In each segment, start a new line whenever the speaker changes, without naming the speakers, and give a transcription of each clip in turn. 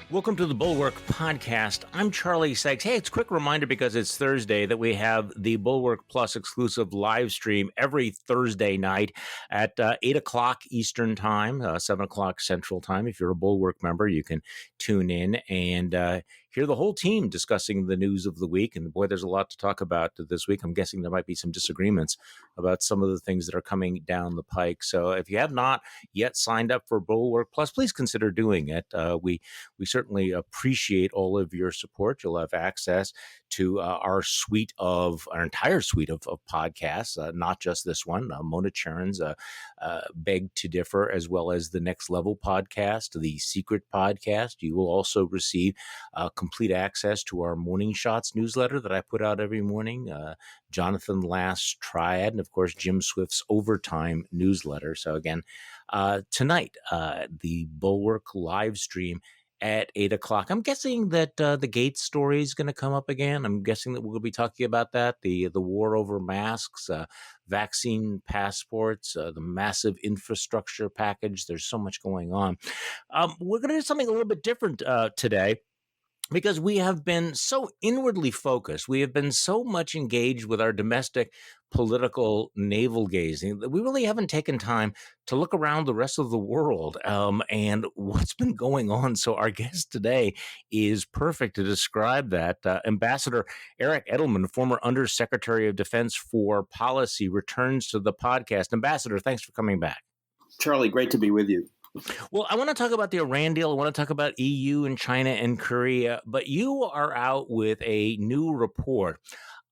Welcome to the Bulwark Podcast. I'm Charlie Sykes. Hey, it's a quick reminder because it's Thursday that we have the Bulwark Plus exclusive live stream every Thursday night at 8 o'clock Eastern Time, 7 o'clock Central Time. If you're a Bulwark member, you can tune in and hear the whole team discussing the news of the week. And boy, there's a lot to talk about this week. I'm guessing there might be some disagreements about some of the things that are coming down the pike. So if you have not yet signed up for Bulwark Plus, please consider doing it. We certainly appreciate all of your support. You'll have access to our entire suite of podcasts, not just this one. Mona Charon's Beg to Differ, as well as the Next Level podcast, the Secret podcast. You will also receive complete access to our Morning Shots newsletter that I put out every morning, Jonathan Last's Triad, and of course, Jim Swift's Overtime newsletter. So again, tonight, the Bulwark live stream at 8 o'clock. I'm guessing that the Gates story is going to come up again. I'm guessing that we'll be talking about that, the war over masks, vaccine passports, the massive infrastructure package. There's so much going on. We're going to do something a little bit different today, because we have been so inwardly focused. We have been so much engaged with our domestic political navel gazing that we really haven't taken time to look around the rest of the world and what's been going on. So our guest today is perfect to describe that. Ambassador Eric Edelman, former Undersecretary of Defense for Policy, returns to the podcast. Ambassador, thanks for coming back.
Charlie, great to be with you.
Well, I want to talk about the Iran deal. I want to talk about EU and China and Korea, but you are out with a new report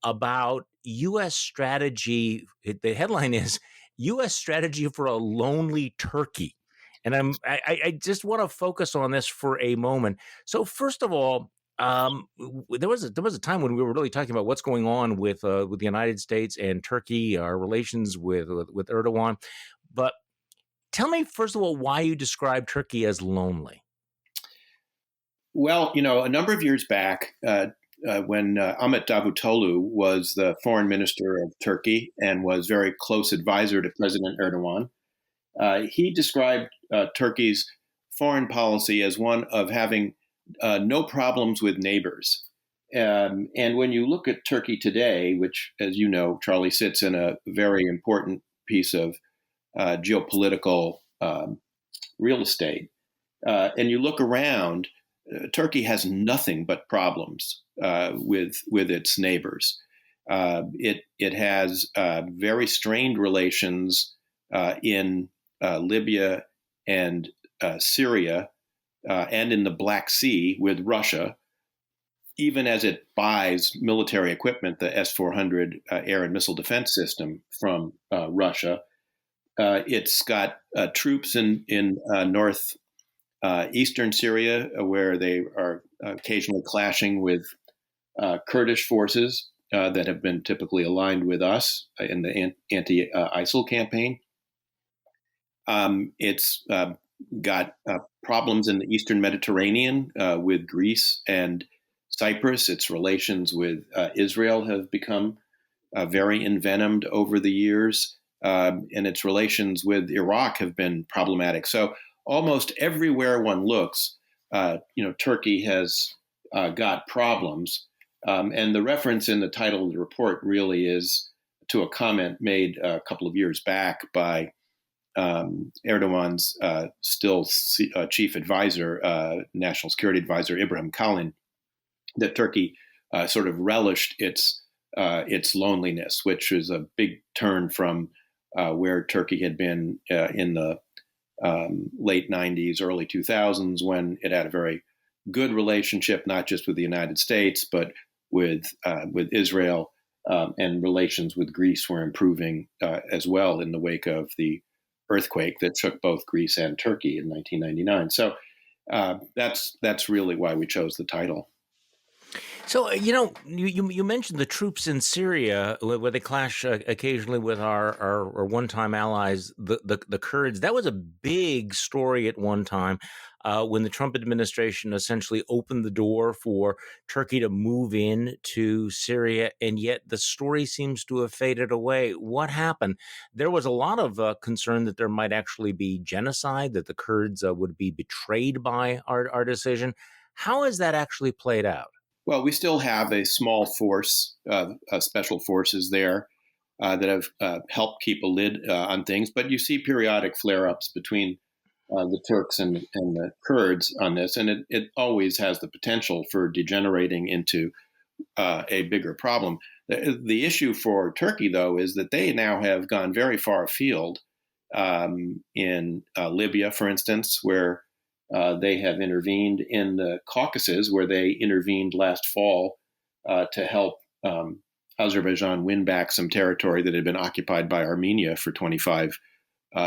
about U.S. strategy. The headline is U.S. strategy for a lonely Turkey. And I just want to focus on this for a moment. So first of all, there was a time when we were really talking about what's going on with the United States and Turkey, our relations with Erdogan. But tell me, first of all, why you describe Turkey as lonely.
Well, a number of years back, when Ahmet Davutoglu was the foreign minister of Turkey and was very close advisor to President Erdogan, he described Turkey's foreign policy as one of having no problems with neighbors. And when you look at Turkey today, which, as you know, Charlie, sits in a very important piece of geopolitical real estate, and you look around, Turkey has nothing but problems with its neighbors. It has very strained relations in Libya and Syria and in the Black Sea with Russia, even as it buys military equipment, the S-400 air and missile defense system from Russia. It's got troops in northeastern Syria, where they are occasionally clashing with Kurdish forces that have been typically aligned with us in the anti-ISIL campaign. It's got problems in the Eastern Mediterranean with Greece and Cyprus. Its relations with Israel have become very envenomed over the years. And its relations with Iraq have been problematic. So almost everywhere one looks, Turkey has got problems. And the reference in the title of the report really is to a comment made a couple of years back by Erdogan's still chief advisor, national security advisor, Ibrahim Kalin, that Turkey sort of relished its loneliness, which is a big turn from where Turkey had been in the late 90s, early 2000s, when it had a very good relationship, not just with the United States, but with Israel, and relations with Greece were improving as well in the wake of the earthquake that shook both Greece and Turkey in 1999. So that's really why we chose the title.
So, you mentioned the troops in Syria, where they clash occasionally with our one-time allies, the Kurds. That was a big story at one time when the Trump administration essentially opened the door for Turkey to move in to Syria, and yet the story seems to have faded away. What happened? There was a lot of concern that there might actually be genocide, that the Kurds would be betrayed by our decision. How has that actually played out?
Well, we still have a small force of special forces there that have helped keep a lid on things, but you see periodic flare-ups between the Turks and the Kurds on this, and it always has the potential for degenerating into a bigger problem. The issue for Turkey, though, is that they now have gone very far afield in Libya, for instance, where they have intervened in the Caucasus, where they intervened last fall to help Azerbaijan win back some territory that had been occupied by Armenia for 25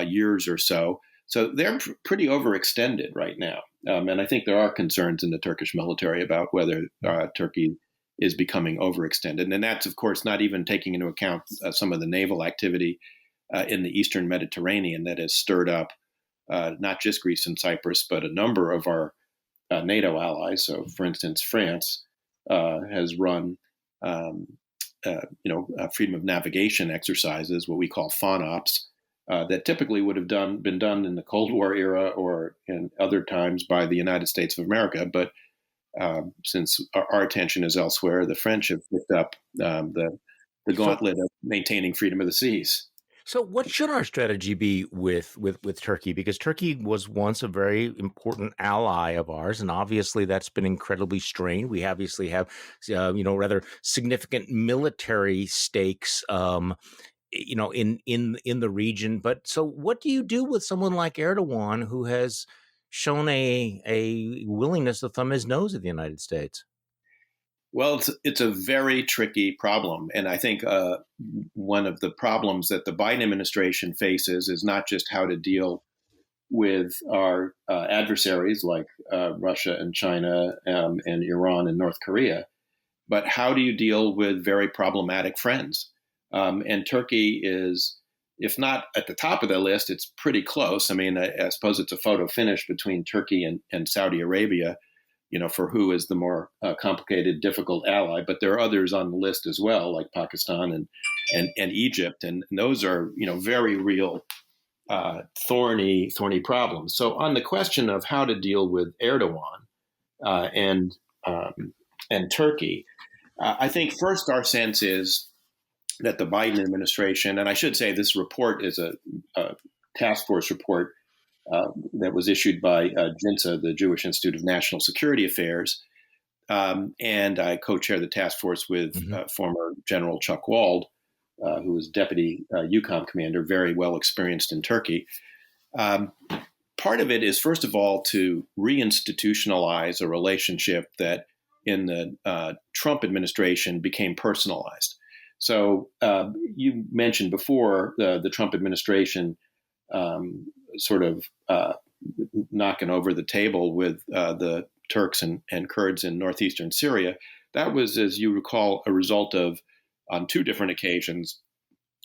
years or so. So they're pretty overextended right now. And I think there are concerns in the Turkish military about whether Turkey is becoming overextended. And that's, of course, not even taking into account some of the naval activity in the Eastern Mediterranean that has stirred up not just Greece and Cyprus, but a number of our NATO allies. So, for instance, France has run, freedom of navigation exercises, what we call FONOPs, that typically would have been done in the Cold War era or in other times by the United States of America. But since our attention is elsewhere, the French have picked up the gauntlet of maintaining freedom of the seas.
So, what should our strategy be with Turkey? Because Turkey was once a very important ally of ours, and obviously that's been incredibly strained. We obviously have, rather significant military stakes, in the region. But so, what do you do with someone like Erdogan, who has shown a willingness to thumb his nose at the United States?
Well, it's a very tricky problem. And I think one of the problems that the Biden administration faces is not just how to deal with our adversaries like Russia and China and Iran and North Korea, but how do you deal with very problematic friends? And Turkey is, if not at the top of the list, it's pretty close. I mean, I suppose it's a photo finish between Turkey and Saudi Arabia, for who is the more complicated, difficult ally. But there are others on the list as well, like Pakistan and Egypt. And those are, very real thorny problems. So on the question of how to deal with Erdogan and Turkey, I think first our sense is that the Biden administration, and I should say this report is a task force report that was issued by JINSA, the Jewish Institute of National Security Affairs, and I co-chair the task force with former General Chuck Wald, who was deputy EUCOM commander, very well experienced in Turkey. Part of it is, first of all, to reinstitutionalize a relationship that in the Trump administration became personalized. So you mentioned before the Trump administration sort of knocking over the table with the Turks and Kurds in northeastern Syria. That was, as you recall, a result of, on two different occasions,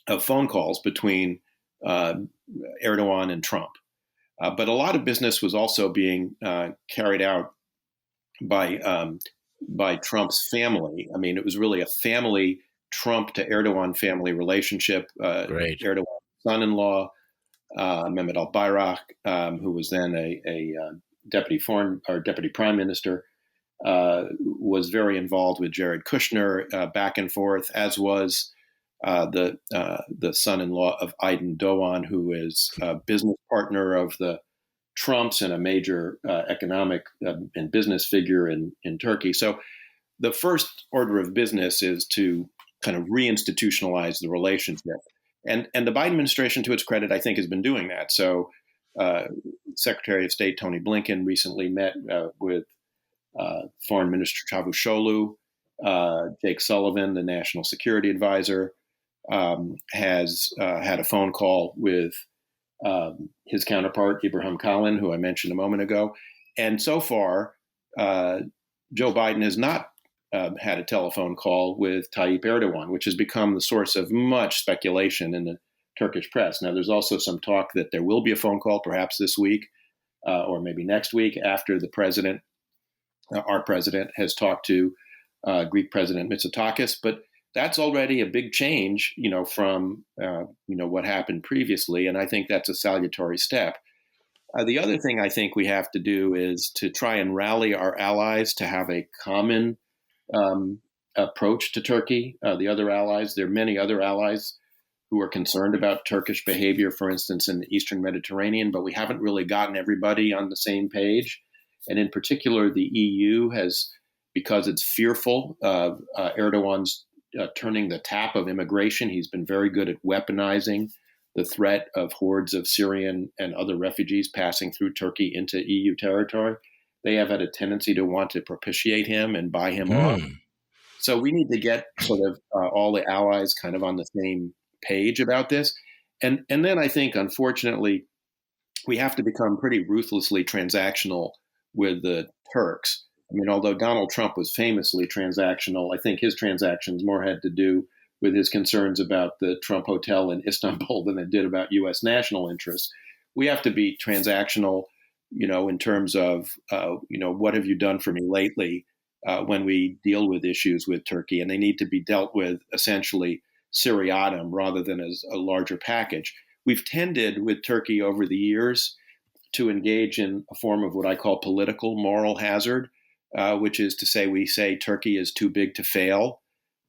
of phone calls between Erdogan and Trump. But a lot of business was also being carried out by Trump's family. I mean, it was really a family Trump to Erdogan family relationship.
Great.
Erdogan's son-in-law, Mehmet al-Bayrak, who was then a deputy prime minister, was very involved with Jared Kushner back and forth, as was the son-in-law of Aydin Doğan, who is a business partner of the Trumps and a major economic and business figure in Turkey. So the first order of business is to kind of reinstitutionalize the relationship. And the Biden administration, to its credit, I think has been doing that. So Secretary of State Tony Blinken recently met with Foreign Minister Çavuşoğlu. Jake Sullivan, the National Security Advisor, has had a phone call with his counterpart, Ibrahim Kalin, who I mentioned a moment ago. And so far, Joe Biden has not had a telephone call with Tayyip Erdogan, which has become the source of much speculation in the Turkish press. Now, there's also some talk that there will be a phone call, perhaps this week or maybe next week, after the president, our president, has talked to Greek President Mitsotakis. But that's already a big change, from what happened previously, and I think that's a salutary step. The other thing I think we have to do is to try and rally our allies to have a common um, approach to Turkey. The other allies, there are many other allies who are concerned about Turkish behavior, for instance, in the Eastern Mediterranean, but we haven't really gotten everybody on the same page. And in particular, the EU has, because it's fearful of Erdogan's turning the tap of immigration, he's been very good at weaponizing the threat of hordes of Syrian and other refugees passing through Turkey into EU territory. They have had a tendency to want to propitiate him and buy him off.
Hmm.
So we need to get sort of all the allies kind of on the same page about this. And then I think, unfortunately, we have to become pretty ruthlessly transactional with the Turks. I mean, although Donald Trump was famously transactional, I think his transactions more had to do with his concerns about the Trump Hotel in Istanbul than it did about U.S. national interests. We have to be transactional, in terms of, what have you done for me lately when we deal with issues with Turkey, and they need to be dealt with essentially seriatim rather than as a larger package. We've tended with Turkey over the years to engage in a form of what I call political moral hazard, which is to say, we say Turkey is too big to fail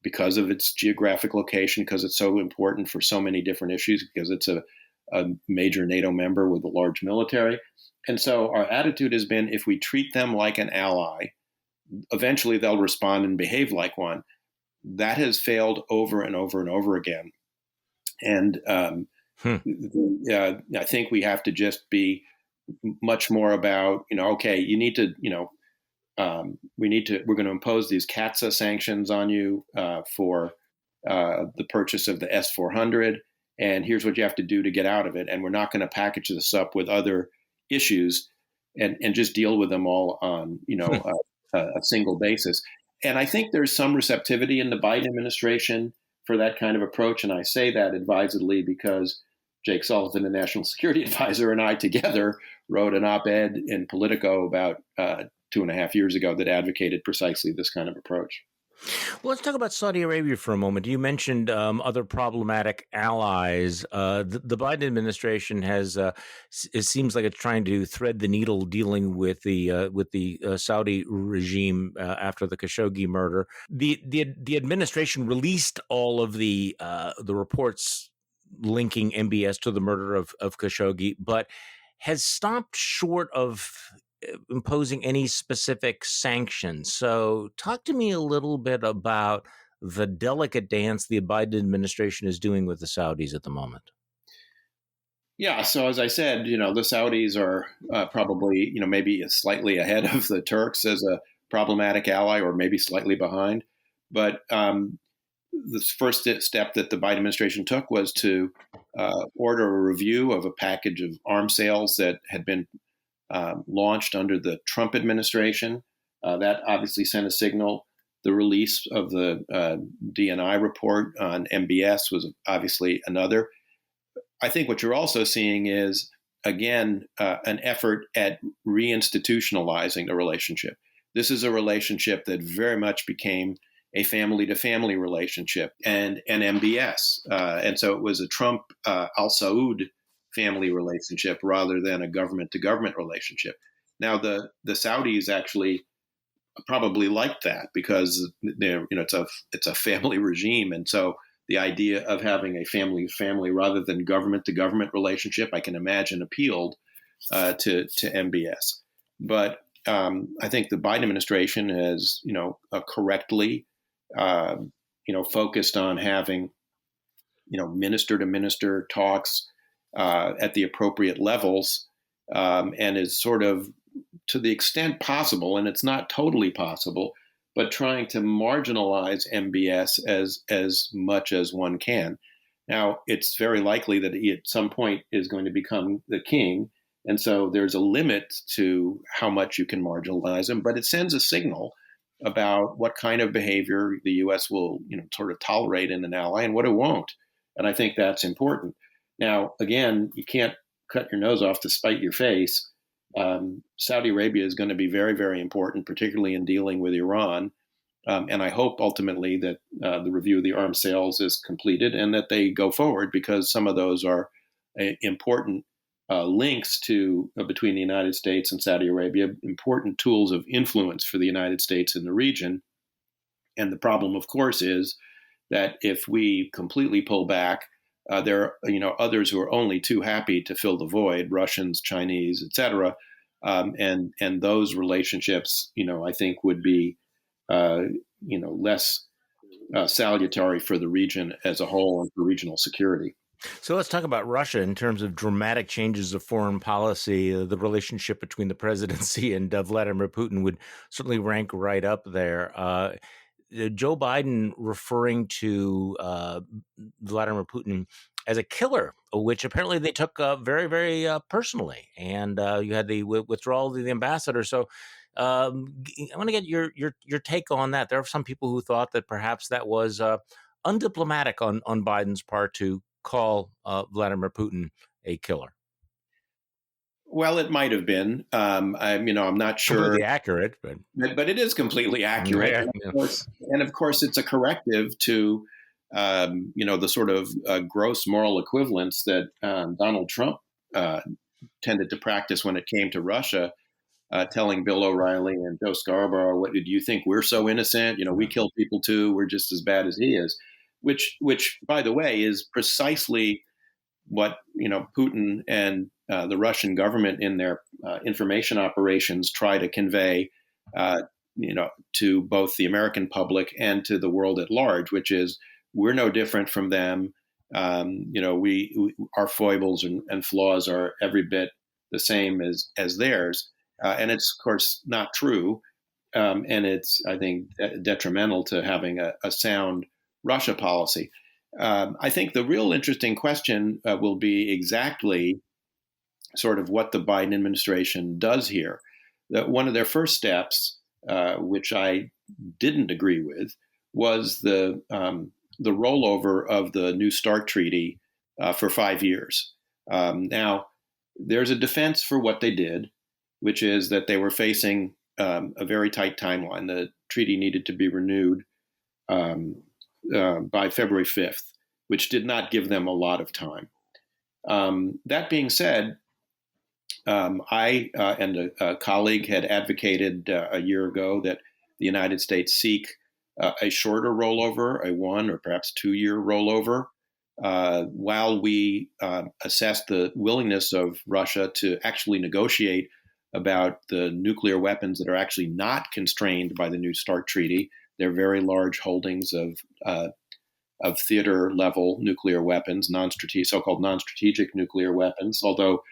because of its geographic location, because it's so important for so many different issues, because it's a major NATO member with a large military. And so our attitude has been, if we treat them like an ally, eventually they'll respond and behave like one. That has failed over and over and over again. And I think we have to just be much more about, okay, you need to, we're going to impose these CATSA sanctions on you for the purchase of the S-400. And here's what you have to do to get out of it. And we're not going to package this up with other issues and just deal with them all on, a single basis. And I think there's some receptivity in the Biden administration for that kind of approach. And I say that advisedly because Jake Sullivan, the national security advisor, and I together wrote an op-ed in Politico about 2.5 years ago that advocated precisely this kind of approach.
Well, let's talk about Saudi Arabia for a moment. You mentioned other problematic allies. The Biden administration has, it seems like it's trying to thread the needle dealing with the Saudi regime after the Khashoggi murder. The administration released all of the reports linking MBS to the murder of Khashoggi, but has stopped short of imposing any specific sanctions. So talk to me a little bit about the delicate dance the Biden administration is doing with the Saudis at the moment.
Yeah, so as I said, the Saudis are probably, maybe slightly ahead of the Turks as a problematic ally, or maybe slightly behind. But the first step that the Biden administration took was to order a review of a package of arms sales that had been launched under the Trump administration. That obviously sent a signal. The release of the DNI report on MBS was obviously another. I think what you're also seeing is, again, an effort at reinstitutionalizing the relationship. This is a relationship that very much became a family-to-family relationship and MBS. And so it was a Trump Al Saud family relationship rather than a government-to-government relationship. Now, the Saudis actually probably like that because it's a family regime, and so the idea of having a family-to-family rather than government-to-government relationship, I can imagine, appealed to MBS. But I think the Biden administration has, correctly, focused on having, minister-to-minister talks at the appropriate levels, and is sort of, to the extent possible, and it's not totally possible, but trying to marginalize MBS as much as one can. Now, it's very likely that he at some point is going to become the king, and so there's a limit to how much you can marginalize him, but it sends a signal about what kind of behavior the U.S. will, sort of tolerate in an ally and what it won't. And I think that's important. Now, again, you can't cut your nose off to spite your face. Saudi Arabia is going to be very, very important, particularly in dealing with Iran. And I hope ultimately that the review of the arms sales is completed and that they go forward, because some of those are important links to between the United States and Saudi Arabia, important tools of influence for the United States in the region. And the problem, of course, is that if we completely pull back, there are others who are only too happy to fill the void, Russians, Chinese, etc. And those relationships, I think would be less salutary for the region as a whole and for regional security.
So let's talk about Russia in terms of dramatic changes of foreign policy. The relationship between the presidency and Vladimir Putin would certainly rank right up there. Joe Biden referring to Vladimir Putin as a killer, which apparently they took very, very personally. And you had the withdrawal of the ambassador. So I want to get your take on that. There are some people who thought that perhaps that was undiplomatic on Biden's part to call Vladimir Putin a killer.
Well, it might have been. I'm not sure.
Completely accurate,
but it is completely accurate.
Yeah.
And of course, it's a corrective to, the sort of gross moral equivalence that Donald Trump tended to practice when it came to Russia, telling Bill O'Reilly and Joe Scarborough, "What did you think? We're so innocent. We kill people too. We're just as bad as he is." Which, by the way, is precisely what Putin and the Russian government in their information operations try to convey, to both the American public and to the world at large, which is we're no different from them. Our foibles and flaws are every bit the same as theirs, and it's of course not true, and it's, I think, detrimental to having a sound Russia policy. I think the real interesting question will be exactly sort of what the Biden administration does here. That one of their first steps, which I didn't agree with, was the rollover of the New START treaty for 5 years. Now, there's a defense for what they did, which is that they were facing a very tight timeline. The treaty needed to be renewed by February 5th, which did not give them a lot of time. That being said, I and a colleague had advocated a year ago that the United States seek a shorter rollover, a 1 or perhaps 2 year rollover, while we assess the willingness of Russia to actually negotiate about the nuclear weapons that are actually not constrained by the New START treaty. They're very large holdings of theater-level nuclear weapons, so-called non-strategic nuclear weapons, although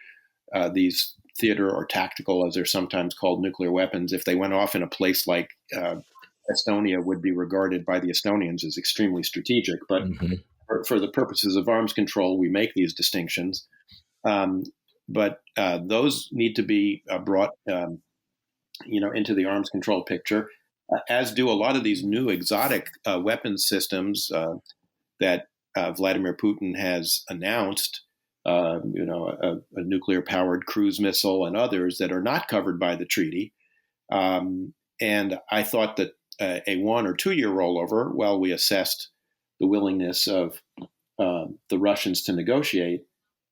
these theater or tactical, as they're sometimes called, nuclear weapons, if they went off in a place like Estonia, would be regarded by the Estonians as extremely strategic. But for the purposes of arms control, we make these distinctions. But those need to be brought into the arms control picture, as do a lot of these new exotic weapons systems that Vladimir Putin has announced, a nuclear-powered cruise missile and others that are not covered by the treaty. And I thought that a 1 or 2 year rollover, while we assessed the willingness of the Russians to negotiate,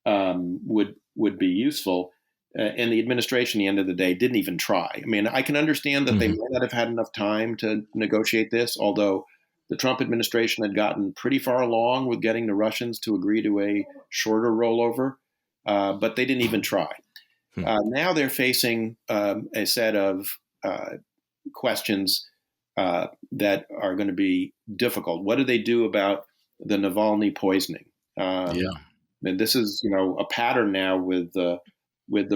would be useful. And the administration, at the end of the day, didn't even try. I mean, I can understand that they may not have had enough time to negotiate this, although the Trump administration had gotten pretty far along with getting the Russians to agree to a shorter rollover, but they didn't even try. Now they're facing a set of questions that are going to be difficult. What do they do about the Navalny poisoning? And this is, a pattern now with the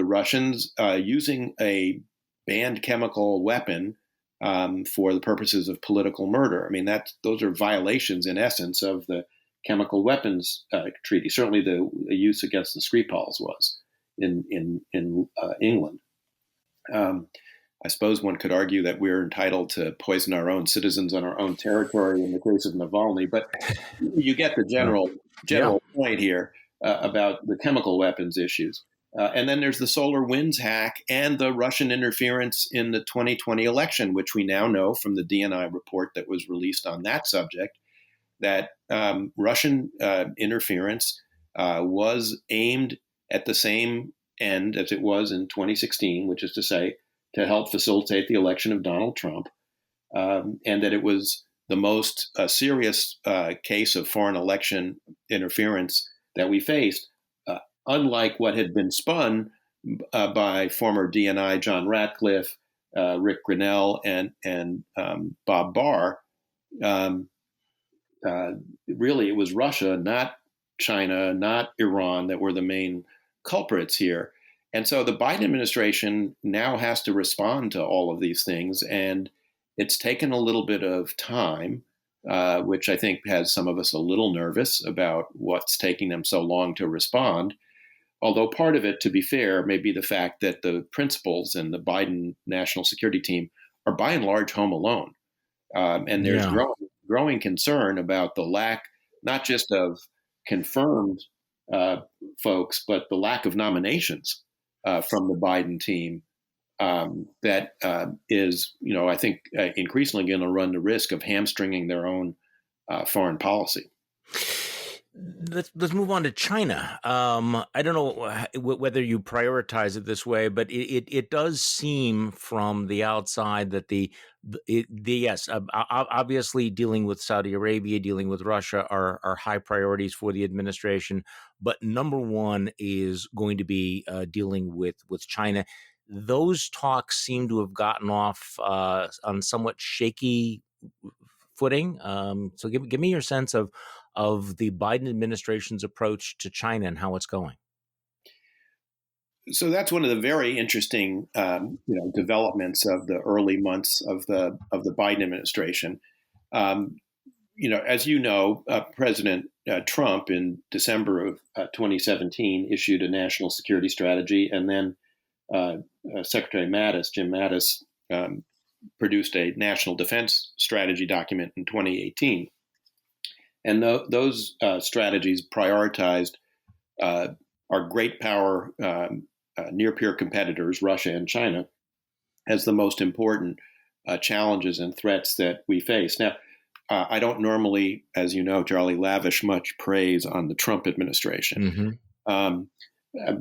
Russians using a banned chemical weapon for the purposes of political murder. I mean, those are violations, in essence, of the chemical weapons treaty. Certainly, the use against the Skripals was in England. I suppose one could argue that we're entitled to poison our own citizens on our own territory in the case of Navalny, but you get the general point here about the chemical weapons issues. And then there's the SolarWinds hack and the Russian interference in the 2020 election, which we now know from the DNI report that was released on that subject, that Russian interference was aimed at the same end as it was in 2016, which is to say, to help facilitate the election of Donald Trump, and that it was the most serious case of foreign election interference that we faced, unlike what had been spun by former DNI John Ratcliffe, Rick Grinnell, and Bob Barr. Really, it was Russia, not China, not Iran, that were the main culprits here. And so the Biden administration now has to respond to all of these things. And it's taken a little bit of time, which I think has some of us a little nervous about what's taking them so long to respond. Although part of it, to be fair, may be the fact that the principals and the Biden national security team are by and large home alone. And there's growing concern about the lack, not just of confirmed folks, but the lack of nominations from the Biden team that is, I think, increasingly going to run the risk of hamstringing their own foreign policy.
Let's move on to China. I don't know whether you prioritize it this way, but it does seem from the outside that obviously dealing with Saudi Arabia, dealing with Russia are high priorities for the administration. But number one is going to be dealing with China. Those talks seem to have gotten off on somewhat shaky footing. So give me your sense of the Biden administration's approach to China and how it's going.
So that's one of the very interesting, developments of the early months of the Biden administration. As you know, President Trump in December of 2017 issued a national security strategy, and then Secretary Jim Mattis, produced a national defense strategy document in 2018. And those strategies prioritized our great power near-peer competitors, Russia and China, as the most important challenges and threats that we face. Now, I don't normally, as you know, Charlie, lavish much praise on the Trump administration. Mm-hmm.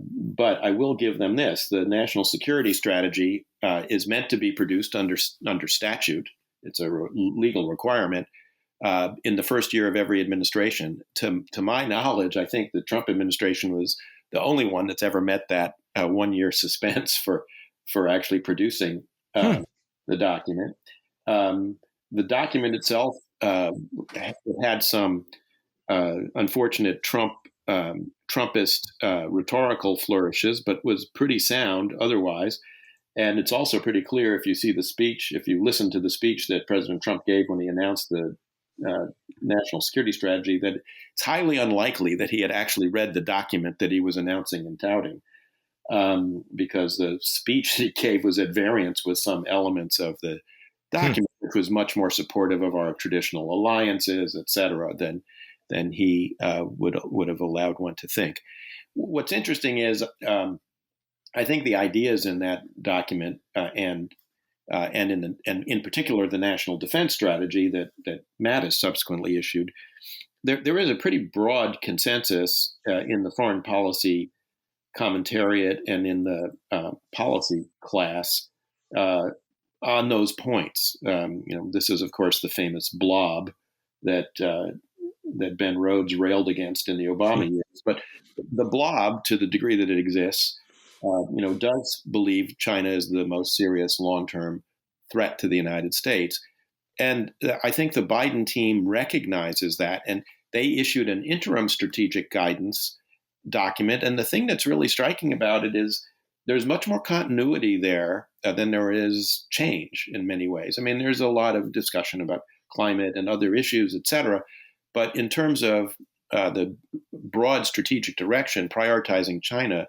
But I will give them this. The national security strategy is meant to be produced under statute. It's a legal requirement. In the first year of every administration. To my knowledge, I think the Trump administration was the only one that's ever met that 1 year suspense for actually producing the document. The document itself had some unfortunate Trumpist rhetorical flourishes, but was pretty sound otherwise. And it's also pretty clear if you listen to the speech that President Trump gave when he announced the national security strategy, that it's highly unlikely that he had actually read the document that he was announcing and touting, because the speech that he gave was at variance with some elements of the document, which was much more supportive of our traditional alliances, et cetera, than he would have allowed one to think. What's interesting is I think the ideas in that document and in particular the national defense strategy that Mattis subsequently issued, there is a pretty broad consensus in the foreign policy commentariat and in the policy class on those points. This is, of course, the famous blob that Ben Rhodes railed against in the Obama years. But the blob, to the degree that it exists, does believe China is the most serious long-term threat to the United States. And I think the Biden team recognizes that, and they issued an interim strategic guidance document. And the thing that's really striking about it is there's much more continuity there than there is change in many ways. I mean, there's a lot of discussion about climate and other issues, et cetera. But in terms of the broad strategic direction, prioritizing China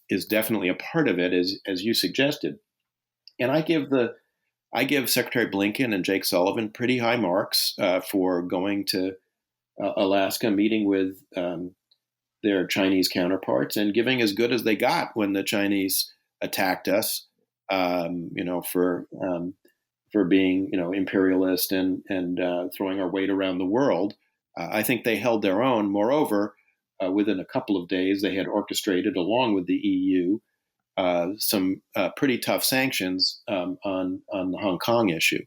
is definitely a part of it, as you suggested. And I give Secretary Blinken and Jake Sullivan pretty high marks for going to Alaska, meeting with their Chinese counterparts, and giving as good as they got when the Chinese attacked us, for being imperialist and throwing our weight around the world. I think they held their own. Moreover, within a couple of days, they had orchestrated, along with the EU, some pretty tough sanctions on the Hong Kong issue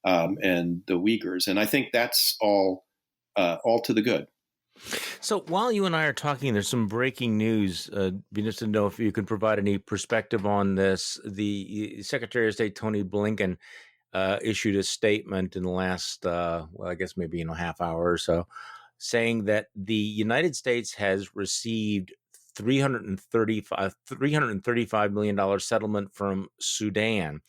and the Uyghurs, and I think that's all to the good.
So while you and I are talking, there's some breaking news. Be interested to know if you can provide any perspective on this. The Secretary of State Tony Blinken issued a statement in the last, I guess maybe half hour or so, saying that the United States has received $335 million settlement from Sudan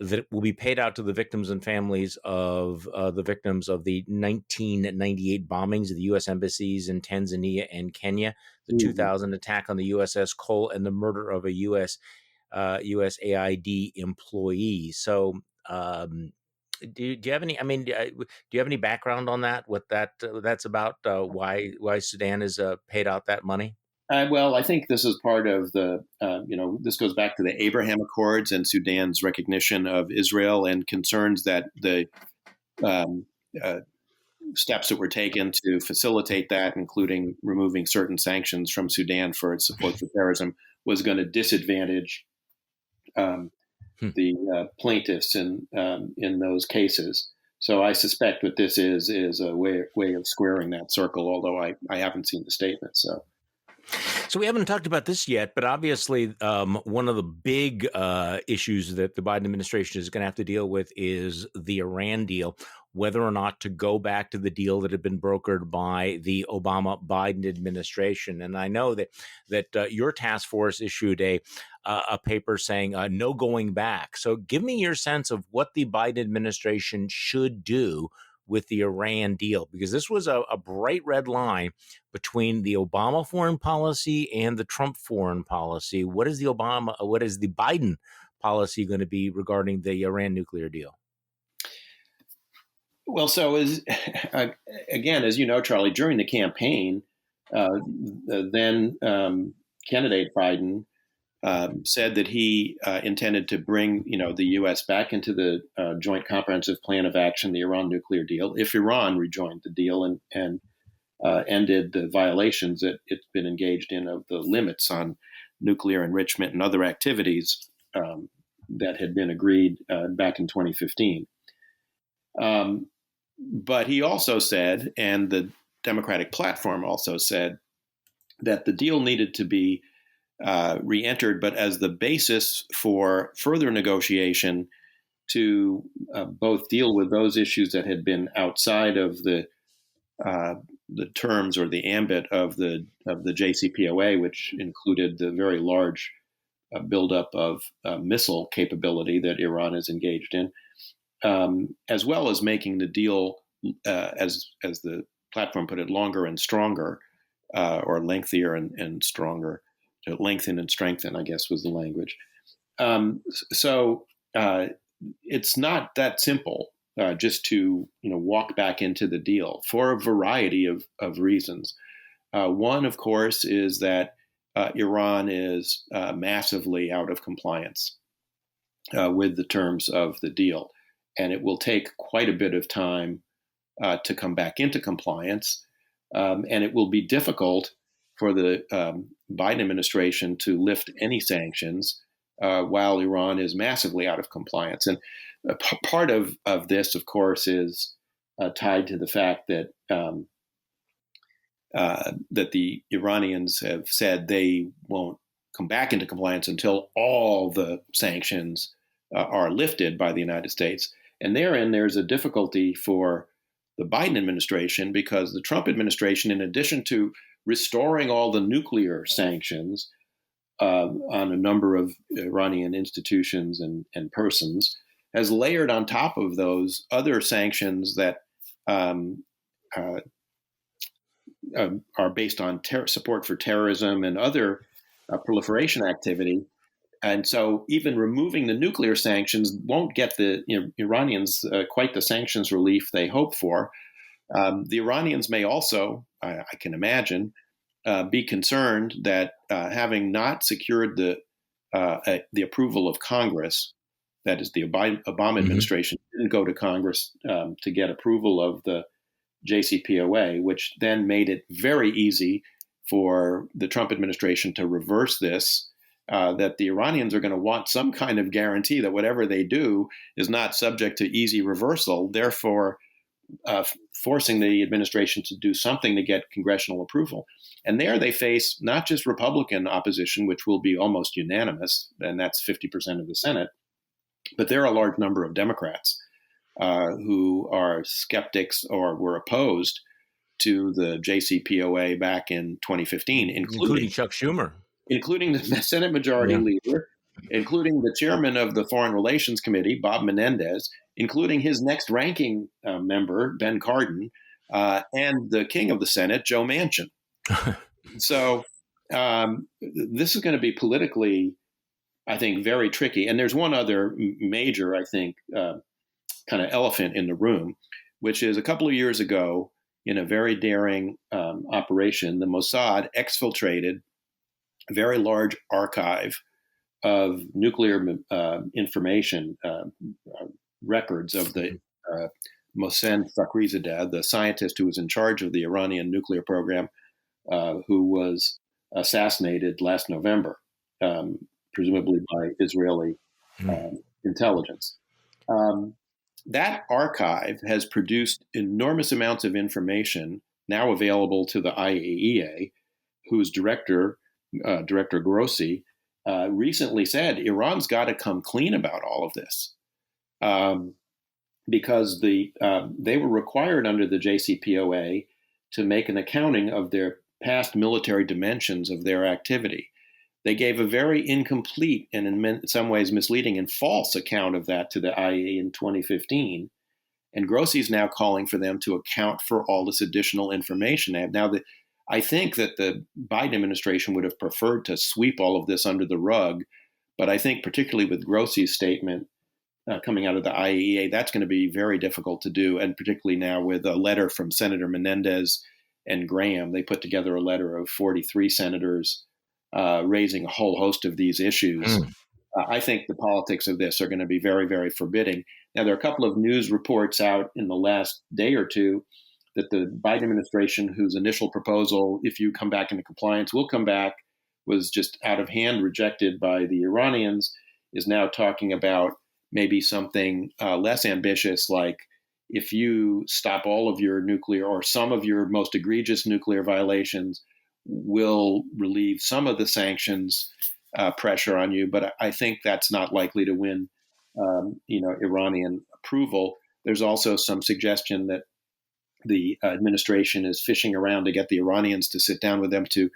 that will be paid out to the victims and families of the victims of the 1998 bombings of the U.S. embassies in Tanzania and Kenya, the 2000 attack on the USS Cole, and the murder of a USAID employee. So, do you have any? I mean, do you have any background on that? What that's about? Why Sudan is paid out that money?
Well, I think this is part of the, this goes back to the Abraham Accords and Sudan's recognition of Israel and concerns that the steps that were taken to facilitate that, including removing certain sanctions from Sudan for its support for terrorism, was going to disadvantage the plaintiffs in those cases. So I suspect what this is a way of squaring that circle, although I haven't seen the statement.
So we haven't talked about this yet, but obviously one of the big issues that the Biden administration is going to have to deal with is the Iran deal, whether or not to go back to the deal that had been brokered by the Obama-Biden administration. And I know that your task force issued a paper saying no going back. So give me your sense of what the Biden administration should do with the Iran deal, because this was a bright red line between the Obama foreign policy and the Trump foreign policy. What is the Biden policy going to be regarding the Iran nuclear deal?
Well, so again, as you know, Charlie, during the campaign, then candidate Biden said that he intended to bring, the U.S. back into the Joint Comprehensive Plan of Action, the Iran nuclear deal, if Iran rejoined the deal and ended the violations that it's been engaged in of the limits on nuclear enrichment and other activities that had been agreed back in 2015. But he also said, and the Democratic platform also said, that the deal needed to be re-entered, but as the basis for further negotiation to both deal with those issues that had been outside of the terms or the ambit of the JCPOA, which included the very large buildup of missile capability that Iran is engaged in, as well as making the deal, as the platform put it, longer and stronger, or lengthier and stronger. To lengthen and strengthen, I guess, was the language. So it's not that simple just to walk back into the deal for a variety of reasons. One, of course, is that Iran is massively out of compliance with the terms of the deal, and it will take quite a bit of time to come back into compliance, and it will be difficult for the Biden administration to lift any sanctions while Iran is massively out of compliance. And part of this, of course, is tied to the fact that that the Iranians have said they won't come back into compliance until all the sanctions are lifted by the United States. And therein, there's a difficulty for the Biden administration, because the Trump administration, in addition to restoring all the nuclear sanctions on a number of Iranian institutions and persons, has layered on top of those other sanctions that are based on support for terrorism and other proliferation activity. And so even removing the nuclear sanctions won't get the Iranians quite the sanctions relief they hope for. The Iranians may also, I can imagine, be concerned that having not secured the approval of Congress, that is, the Obama administration didn't go to Congress to get approval of the JCPOA, which then made it very easy for the Trump administration to reverse this that the Iranians are going to want some kind of guarantee that whatever they do is not subject to easy reversal, therefore forcing the administration to do something to get congressional approval. And there they face not just Republican opposition, which will be almost unanimous, and that's 50% of the Senate, but there are a large number of Democrats who are skeptics or were opposed to the JCPOA back in 2015,
including Chuck Schumer,
including the Senate Majority Leader, including the chairman of the Foreign Relations Committee, Bob Menendez, including his next ranking member, Ben Cardin, and the king of the Senate, Joe Manchin. So this is going to be politically, I think, very tricky. And there's one other major, I think, kind of elephant in the room, which is a couple of years ago, in a very daring operation, the Mossad exfiltrated a very large archive of nuclear information records of the Mohsen Fakhrizadeh, the scientist who was in charge of the Iranian nuclear program, who was assassinated last November, presumably by Israeli intelligence. That archive has produced enormous amounts of information now available to the IAEA, whose director, Director Grossi, recently said Iran's got to come clean about all of this, because they were required under the JCPOA to make an accounting of their past military dimensions of their activity. They gave a very incomplete and in some ways misleading and false account of that to the IAEA in 2015. And Grossi is now calling for them to account for all this additional information. Now, I think that the Biden administration would have preferred to sweep all of this under the rug. But I think particularly with Grossi's statement coming out of the IAEA, that's going to be very difficult to do. And particularly now with a letter from Senator Menendez and Graham, they put together a letter of 43 senators raising a whole host of these issues. I think the politics of this are going to be very, very forbidding. Now, there are a couple of news reports out in the last day or two that the Biden administration, whose initial proposal, if you come back into compliance, will come back, was just out of hand rejected by the Iranians, is now talking about maybe something less ambitious, like if you stop all of your nuclear or some of your most egregious nuclear violations, will relieve some of the sanctions pressure on you. But I think that's not likely to win, Iranian approval. There's also some suggestion that the administration is fishing around to get the Iranians to sit down with them to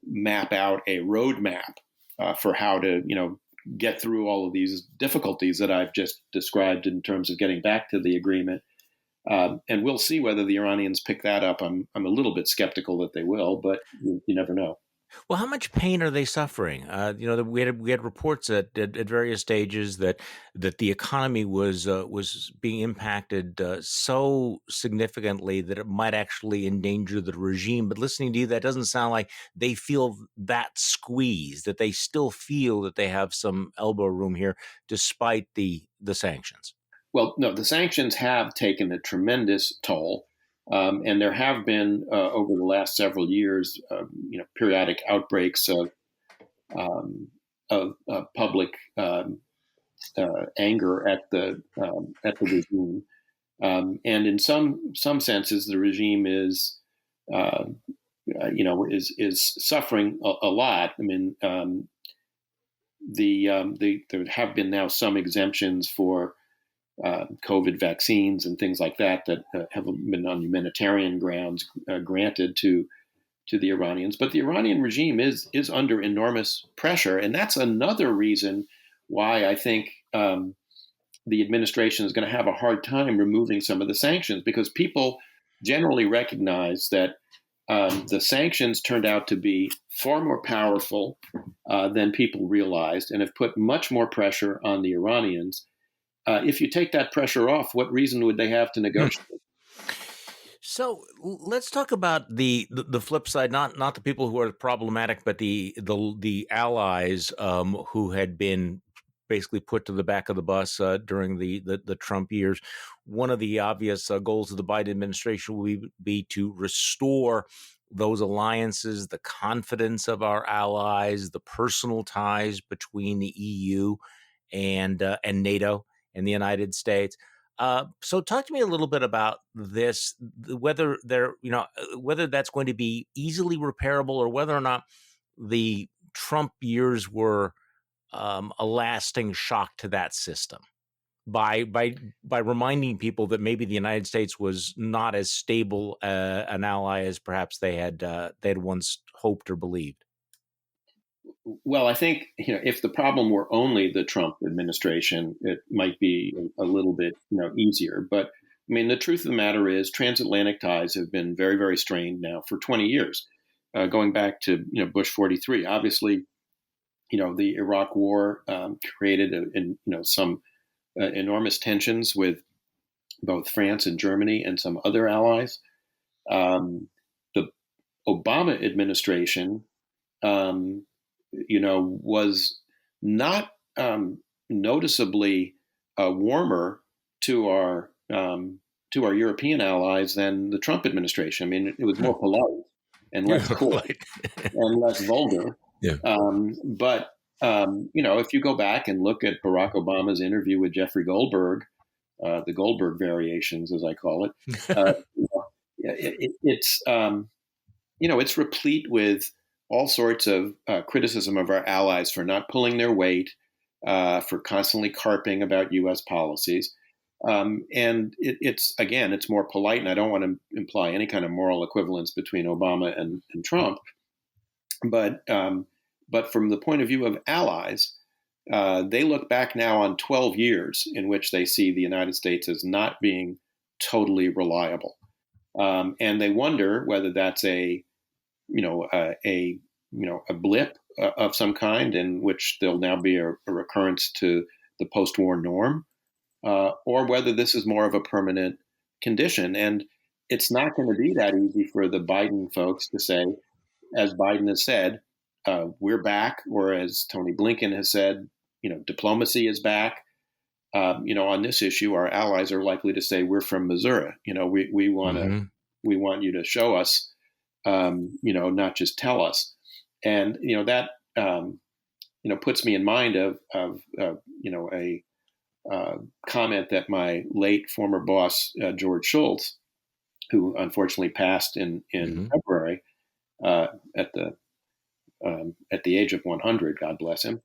map out a roadmap for how to, get through all of these difficulties that I've just described in terms of getting back to the agreement. And we'll see whether the Iranians pick that up. I'm a little bit skeptical that they will, but you never know.
Well, how much pain are they suffering? We had reports at various stages that the economy was being impacted so significantly that it might actually endanger the regime. But listening to you, that doesn't sound like they feel that squeeze. That they still feel that they have some elbow room here, despite the sanctions.
Well, no, the sanctions have taken a tremendous toll. And there have been over the last several years, periodic outbreaks of public anger at the regime, and in some senses, the regime is suffering a lot. I mean, there have been now some exemptions for COVID vaccines and things like that have been on humanitarian grounds granted to the Iranians. But the Iranian regime is under enormous pressure. And that's another reason why I think the administration is going to have a hard time removing some of the sanctions, because people generally recognize that the sanctions turned out to be far more powerful than people realized and have put much more pressure on the Iranians. If you take that pressure off, what reason would they have to negotiate?
So let's talk about the flip side, not the people who are problematic, but the allies who had been basically put to the back of the bus during the Trump years. One of the obvious goals of the Biden administration will be to restore those alliances, the confidence of our allies, the personal ties between the EU and NATO and the United States. So talk to me a little bit about this, whether whether that's going to be easily repairable, or whether or not the Trump years were a lasting shock to that system by reminding people that maybe the United States was not as stable an ally as perhaps they had once hoped or believed.
Well, I think if the problem were only the Trump administration, it might be a little bit easier. But I mean, the truth of the matter is, transatlantic ties have been very, very strained now for 20 years, going back to Bush 43. Obviously, the Iraq War created some enormous tensions with both France and Germany and some other allies. The Obama administration, was not noticeably warmer to our European allies than the Trump administration. I mean, it was more polite and less coy and less vulgar.
Yeah.
But if you go back and look at Barack Obama's interview with Jeffrey Goldberg, the Goldberg variations, as I call it, it's replete with all sorts of criticism of our allies for not pulling their weight, for constantly carping about U.S. policies. And it's more polite, and I don't want to imply any kind of moral equivalence between Obama and Trump. But from the point of view of allies, they look back now on 12 years in which they see the United States as not being totally reliable. And they wonder whether that's a blip of some kind in which there'll now be a recurrence to the post-war norm, or whether this is more of a permanent condition. And it's not going to be that easy for the Biden folks to say, as Biden has said, we're back, or as Tony Blinken has said, diplomacy is back. On this issue, our allies are likely to say, we're from Missouri. We want you to show us, not just tell us. And, that, puts me in mind of a comment that my late former boss, George Shultz, who unfortunately passed in February, at the age of 100, God bless him.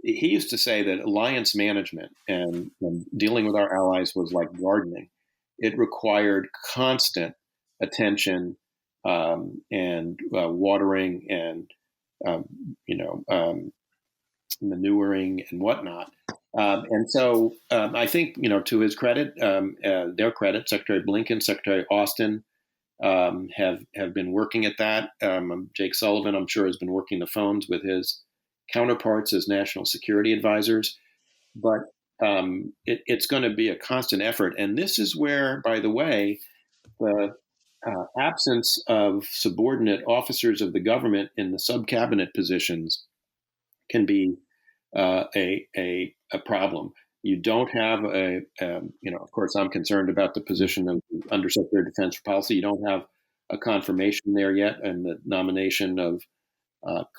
He used to say that alliance management and dealing with our allies was like gardening. It required constant attention and watering and manuring and whatnot. And so I think to his credit, their credit, Secretary Blinken, Secretary Austin have been working at that. Jake Sullivan, I'm sure, has been working the phones with his counterparts as national security advisors. But it's going to be a constant effort. And this is where, by the way, the absence of subordinate officers of the government in the sub-cabinet positions can be a problem. You don't have of course, I'm concerned about the position of the Undersecretary of Defense for Policy. You don't have a confirmation there yet, and the nomination of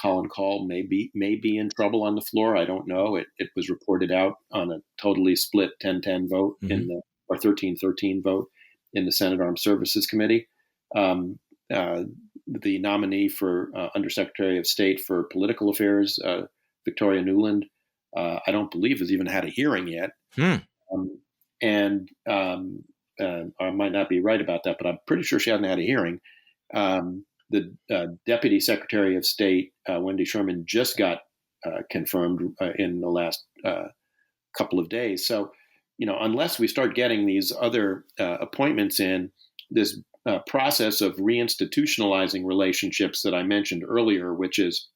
Colin Kahl may be in trouble on the floor. I don't know. It was reported out on a totally split 10-10 vote or 13-13 vote in the Senate Armed Services Committee. The nominee for Undersecretary of State for Political Affairs, Victoria Nuland, I don't believe has even had a hearing yet. And I might not be right about that, but I'm pretty sure she hasn't had a hearing. The Deputy Secretary of State, Wendy Sherman, just got confirmed in the last couple of days. So, unless we start getting these other appointments in, this process of reinstitutionalizing relationships that I mentioned earlier, which is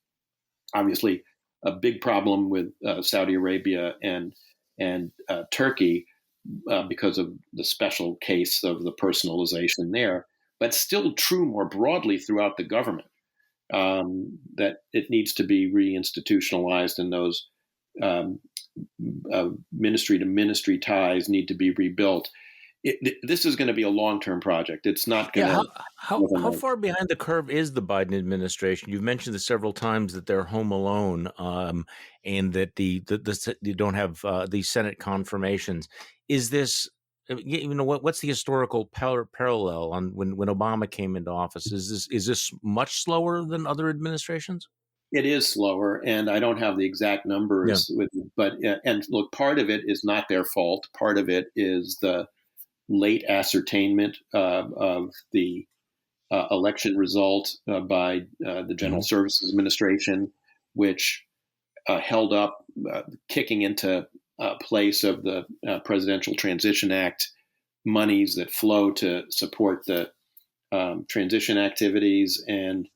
obviously a big problem with Saudi Arabia and Turkey because of the special case of the personalization there, but still true more broadly throughout the government, that it needs to be reinstitutionalized, and those ministry to ministry ties need to be rebuilt. this is going to be a long-term project. It's not going
Yeah,
to
how
overnight.
far behind the curve is the Biden administration? You've mentioned this several times that they're home alone, and that you don't have these Senate confirmations. Is this what's the historical parallel on when Obama came into office? Is this much slower than other administrations?
It is slower, and I don't have the exact
Yeah.
numbers with me, but and look, part of it is not their fault. Part of it is the late ascertainment of the election result by the General
Hmm.
Services Administration, which held up kicking into place of the Presidential Transition Act monies that flow to support the transition activities, and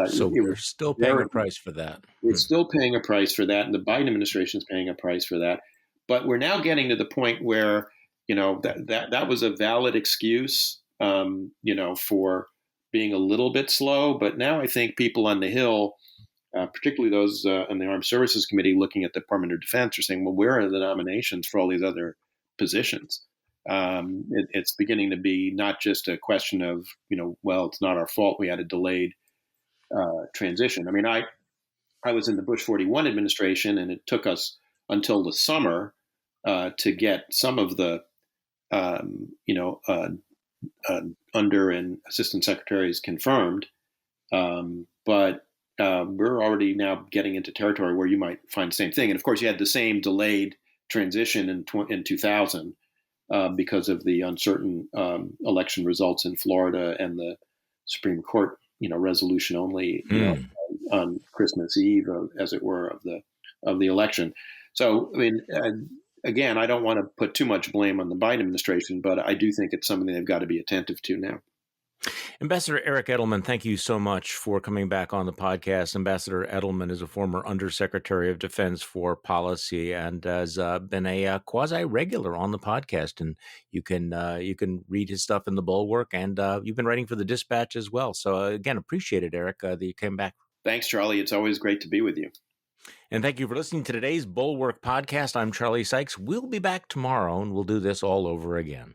So
it
we're
was
still paying
very
a price for that.
it's still paying a price for that, and the Biden administration is paying a price for that. But we're now getting to the point where that was a valid excuse, for being a little bit slow. But now I think people on the Hill, particularly those in the Armed Services Committee looking at the Department of Defense, are saying, "Well, where are the nominations for all these other positions?" It's beginning to be not just a question of, well, it's not our fault we had a delayed transition. I mean, I was in the Bush 41 administration, and it took us until the summer to get some of the, under and assistant secretaries confirmed. But we're already now getting into territory where you might find the same thing. And of course, you had the same delayed transition in 2000 because of the uncertain election results in Florida and the Supreme Court, resolution only,
Hmm.
on Christmas Eve, as it were, of the election. So, I mean, again, I don't want to put too much blame on the Biden administration, but I do think it's something they've got to be attentive to now.
Ambassador Eric Edelman, thank you so much for coming back on the podcast. Ambassador Edelman is a former Undersecretary of Defense for Policy and has been a quasi-regular on the podcast. And you can read his stuff in the Bulwark, and you've been writing for the Dispatch as well. So again, appreciate it, Eric, that you came back.
Thanks, Charlie. It's always great to be with you.
And thank you for listening to today's Bulwark podcast. I'm Charlie Sykes. We'll be back tomorrow, and we'll do this all over again.